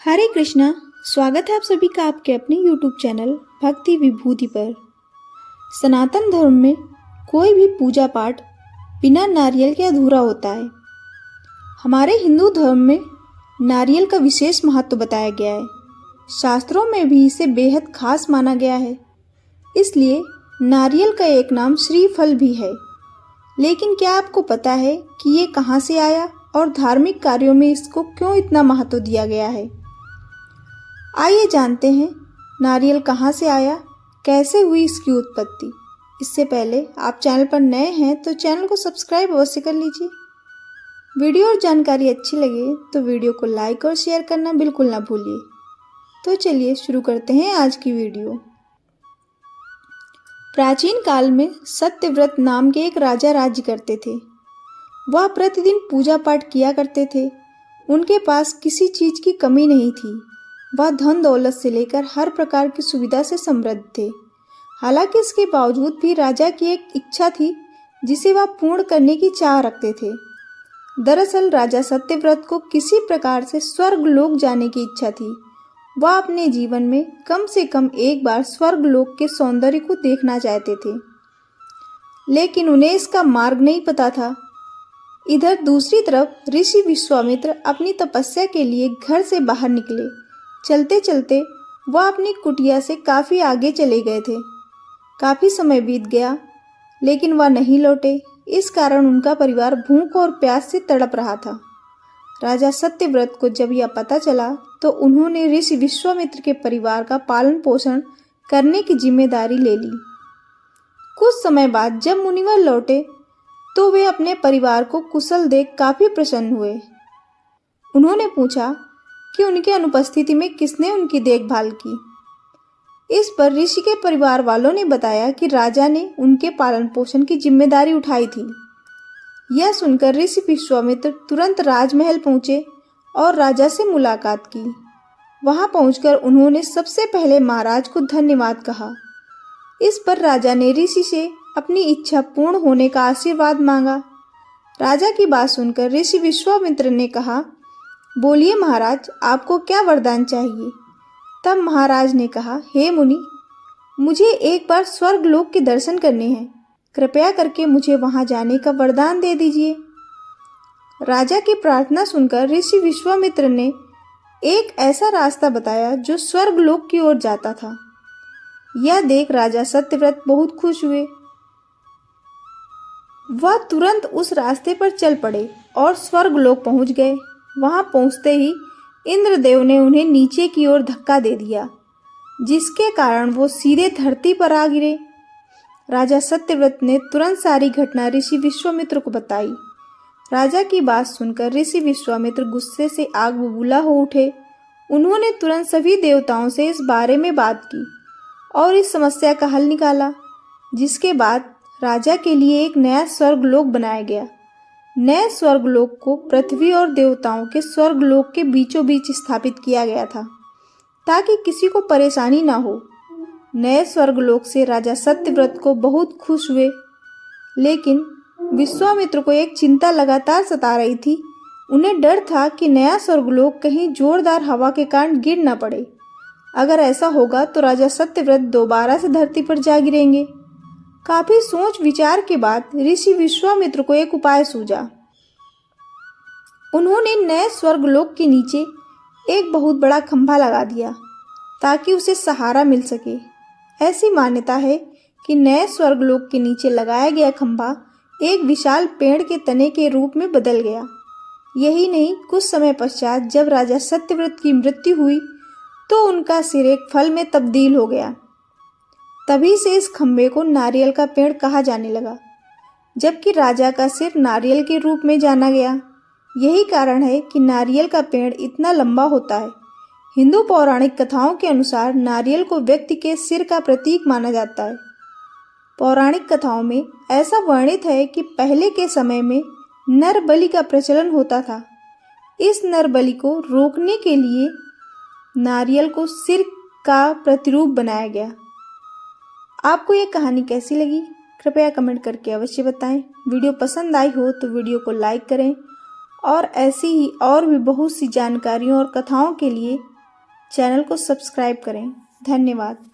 हरे कृष्णा। स्वागत है आप सभी का आपके अपने YouTube चैनल भक्ति विभूति पर। सनातन धर्म में कोई भी पूजा पाठ बिना नारियल के अधूरा होता है। हमारे हिंदू धर्म में नारियल का विशेष महत्व बताया गया है। शास्त्रों में भी इसे बेहद खास माना गया है। इसलिए नारियल का एक नाम श्रीफल भी है। लेकिन क्या आपको पता है कि ये कहाँ से आया और धार्मिक कार्यों में इसको क्यों इतना महत्व दिया गया है? आइए जानते हैं नारियल कहाँ से आया, कैसे हुई इसकी उत्पत्ति। इससे पहले आप चैनल पर नए हैं तो चैनल को सब्सक्राइब अवश्य कर लीजिए। वीडियो और जानकारी अच्छी लगे तो वीडियो को लाइक और शेयर करना बिल्कुल ना भूलिए। तो चलिए शुरू करते हैं आज की वीडियो। प्राचीन काल में सत्यव्रत नाम के एक राजा राज्य करते थे। वह प्रतिदिन पूजा पाठ किया करते थे। उनके पास किसी चीज की कमी नहीं थी। वह धन दौलत से लेकर हर प्रकार की सुविधा से समृद्ध थे। हालांकि इसके बावजूद भी राजा की एक इच्छा थी जिसे वह पूर्ण करने की चाह रखते थे। दरअसल राजा सत्यव्रत को किसी प्रकार से स्वर्ग लोक जाने की इच्छा थी। वह अपने जीवन में कम से कम एक बार स्वर्ग लोक के सौंदर्य को देखना चाहते थे, लेकिन उन्हें इसका मार्ग नहीं पता था। इधर दूसरी तरफ ऋषि विश्वामित्र अपनी तपस्या के लिए घर से बाहर निकले। चलते चलते वह अपनी कुटिया से काफी आगे चले गए थे। काफी समय बीत गया लेकिन वह नहीं लौटे। इस कारण उनका परिवार भूख और प्यास से तड़प रहा था। राजा सत्यव्रत को जब यह पता चला तो उन्होंने ऋषि विश्वामित्र के परिवार का पालन पोषण करने की जिम्मेदारी ले ली। कुछ समय बाद जब मुनिवर लौटे तो वे अपने परिवार को कुशल देख काफी प्रसन्न हुए। उन्होंने पूछा कि उनकी अनुपस्थिति में किसने उनकी देखभाल की। इस पर ऋषि के परिवार वालों ने बताया कि राजा ने उनके पालन पोषण की जिम्मेदारी उठाई थी। यह सुनकर ऋषि विश्वामित्र तुरंत राजमहल पहुंचे और राजा से मुलाकात की। वहां पहुंचकर उन्होंने सबसे पहले महाराज को धन्यवाद कहा। इस पर राजा ने ऋषि से अपनी इच्छा पूर्ण होने का आशीर्वाद मांगा। राजा की बात सुनकर ऋषि विश्वामित्र ने कहा, बोलिए महाराज, आपको क्या वरदान चाहिए? तब महाराज ने कहा, हे मुनि, मुझे एक बार स्वर्ग लोक के दर्शन करने हैं। कृपया करके मुझे वहां जाने का वरदान दे दीजिए। राजा की प्रार्थना सुनकर ऋषि विश्वामित्र ने एक ऐसा रास्ता बताया जो स्वर्ग लोक की ओर जाता था। यह देख राजा सत्यव्रत बहुत खुश हुए। वह तुरंत उस रास्ते पर चल पड़े और स्वर्ग लोक पहुंच गए। वहां पहुंचते ही इंद्रदेव ने उन्हें नीचे की ओर धक्का दे दिया, जिसके कारण वो सीधे धरती पर आ गिरे। राजा सत्यव्रत ने तुरंत सारी घटना ऋषि विश्वामित्र को बताई। राजा की बात सुनकर ऋषि विश्वामित्र गुस्से से आग बबूला हो उठे। उन्होंने तुरंत सभी देवताओं से इस बारे में बात की और इस समस्या का हल निकाला, जिसके बाद राजा के लिए एक नया स्वर्गलोक बनाया गया। नए स्वर्गलोक को पृथ्वी और देवताओं के स्वर्गलोक के बीचों बीच स्थापित किया गया था, ताकि किसी को परेशानी ना हो। नए स्वर्गलोक से राजा सत्यव्रत को बहुत खुश हुए, लेकिन विश्वामित्र को एक चिंता लगातार सता रही थी। उन्हें डर था कि नया स्वर्गलोक कहीं जोरदार हवा के कारण गिर न पड़े। अगर ऐसा होगा तो राजा सत्यव्रत दोबारा से धरती पर जा गिरेंगे। काफी सोच विचार के बाद ऋषि विश्वामित्र को एक उपाय सूझा। उन्होंने नए स्वर्गलोक के नीचे एक बहुत बड़ा खंभा लगा दिया ताकि उसे सहारा मिल सके। ऐसी मान्यता है कि नए स्वर्गलोक के नीचे लगाया गया खंभा एक विशाल पेड़ के तने के रूप में बदल गया। यही नहीं, कुछ समय पश्चात जब राजा सत्यव्रत की मृत्यु हुई तो उनका सिर एक फल में तब्दील हो गया। तभी से इस खंभे को नारियल का पेड़ कहा जाने लगा, जबकि राजा का सिर नारियल के रूप में जाना गया। यही कारण है कि नारियल का पेड़ इतना लंबा होता है। हिंदू पौराणिक कथाओं के अनुसार नारियल को व्यक्ति के सिर का प्रतीक माना जाता है। पौराणिक कथाओं में ऐसा वर्णित है कि पहले के समय में नर बलि का प्रचलन होता था। इस नर बलि को रोकने के लिए नारियल को सिर का प्रतिरूप बनाया गया। आपको ये कहानी कैसी लगी? कृपया कमेंट करके अवश्य बताएं। वीडियो पसंद आई हो तो वीडियो को लाइक करें और ऐसी ही और भी बहुत सी जानकारियों और कथाओं के लिए चैनल को सब्सक्राइब करें। धन्यवाद।